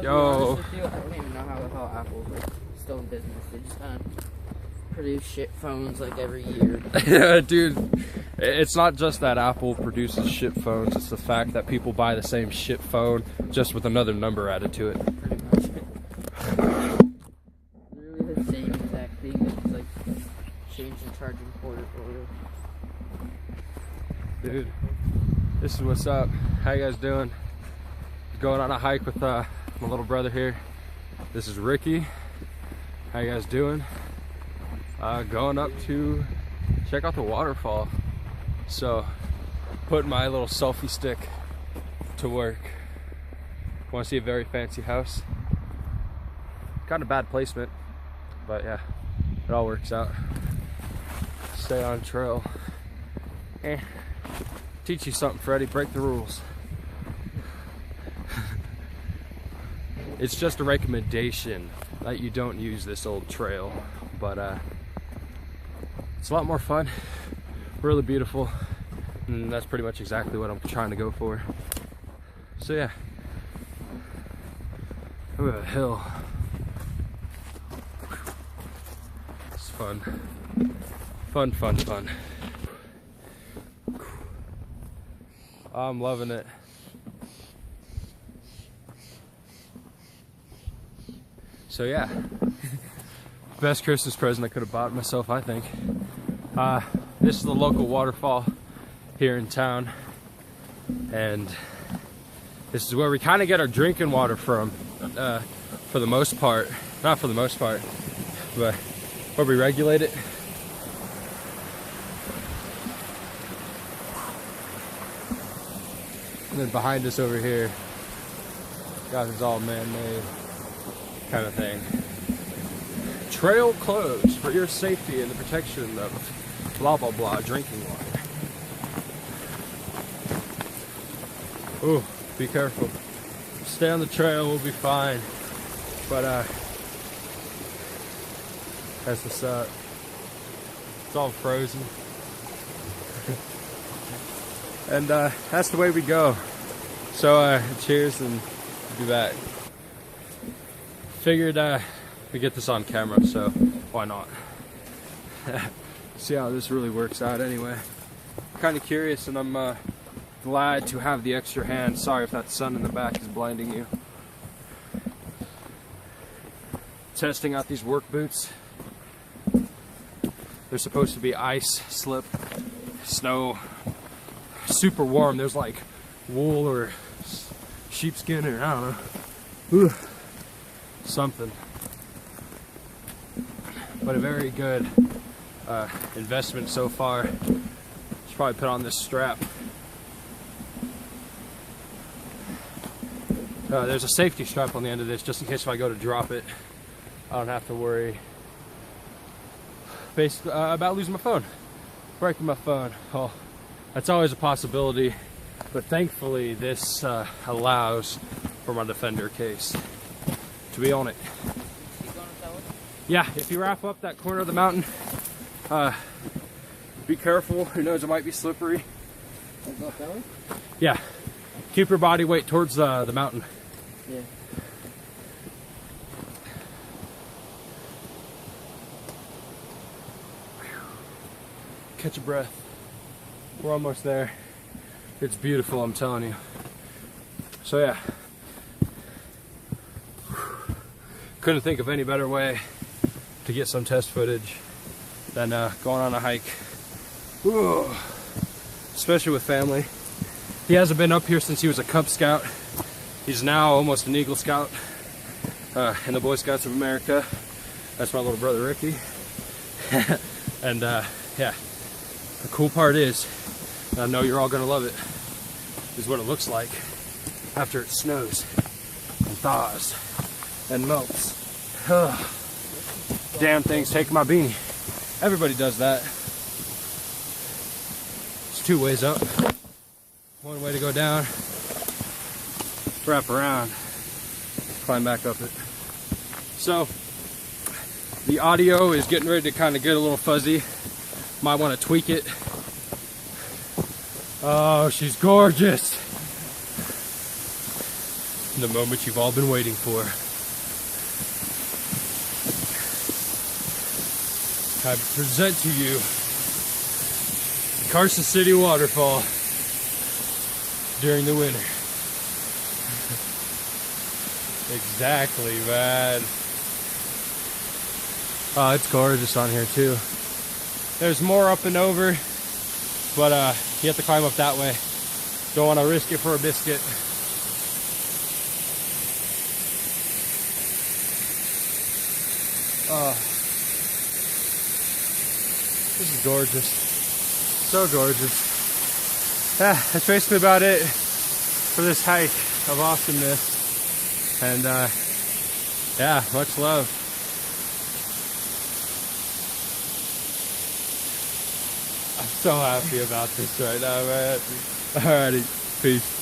Yo. I don't even know how Apple's like still in business. They just kind of produce shit phones like every year. Yeah, dude. It's not just that Apple produces shit phones. It's the fact that people buy the same shit phone just with another number added to it. Pretty much. Literally the same exact thing. It's like changing charging port or. Dude, this is what's up. How you guys doing? Going on a hike with my little brother here. This is Ricky. How you guys doing? Going up to check out the waterfall. So, putting my little selfie stick to work. Want to see a very fancy house? Kind of bad placement, but yeah, it all works out. Stay on trail. Teach you something, Freddie. Break the rules. It's just a recommendation that you don't use this old trail, but it's a lot more fun, really beautiful, and that's pretty much exactly what I'm trying to go for. So yeah, we have a hill. It's fun. Fun, fun, fun. I'm loving it. So yeah, best Christmas present I could have bought myself, I think. This is the local waterfall here in town, and this is where we kind of get our drinking water from, for the most part. Not for the most part, but where we regulate it. And then behind us over here, God, it's all man-made kind of thing. Trail closed for your safety and the protection of blah blah blah drinking water. Ooh, be careful. Stay on the trail, we'll be fine. But that's what's up. It's all frozen. And that's the way we go. So cheers, and be back. Figured we get this on camera, so why not? See how this really works out anyway. Kind of curious, and I'm glad to have the extra hand. Sorry if that sun in the back is blinding you. Testing out these work boots. They're supposed to be ice, slip, snow, super warm. There's like wool or sheepskin or I don't know. Ooh. Something, but a very good investment so far. Should probably put on this strap. There's a safety strap on the end of this, just in case if I go to drop it, I don't have to worry basically about losing my phone, breaking my phone. Oh, that's always a possibility, but thankfully this allows for my Defender case to be on it. Yeah, if you wrap up that corner of the mountain, be careful. Who knows, it might be slippery. Yeah, keep your body weight towards the mountain. Yeah. Catch a breath. We're almost there. It's beautiful, I'm telling you. So yeah. Couldn't think of any better way to get some test footage than going on a hike. Ooh. Especially with family. He hasn't been up here since he was a Cub Scout. He's now almost an Eagle Scout in the Boy Scouts of America. That's my little brother Ricky. And yeah, the cool part is, and I know you're all gonna love it, is what it looks like after it snows and thaws and melts. Ugh. Damn thing's taking my beanie. Everybody does that. It's two ways up. One way to go down, wrap around, climb back up it. So, the audio is getting ready to kind of get a little fuzzy. Might want to tweak it. Oh, she's gorgeous. the moment you've all been waiting for. I present to you the Carson City Waterfall during the winter. Exactly, man. Oh, it's gorgeous on here too. There's more up and over, but you have to climb up that way. Don't want to risk it for a biscuit. This is gorgeous. So gorgeous. Yeah, that's basically about it for this hike of awesomeness. And yeah, much love. I'm so happy about this right now, man. Alrighty, peace.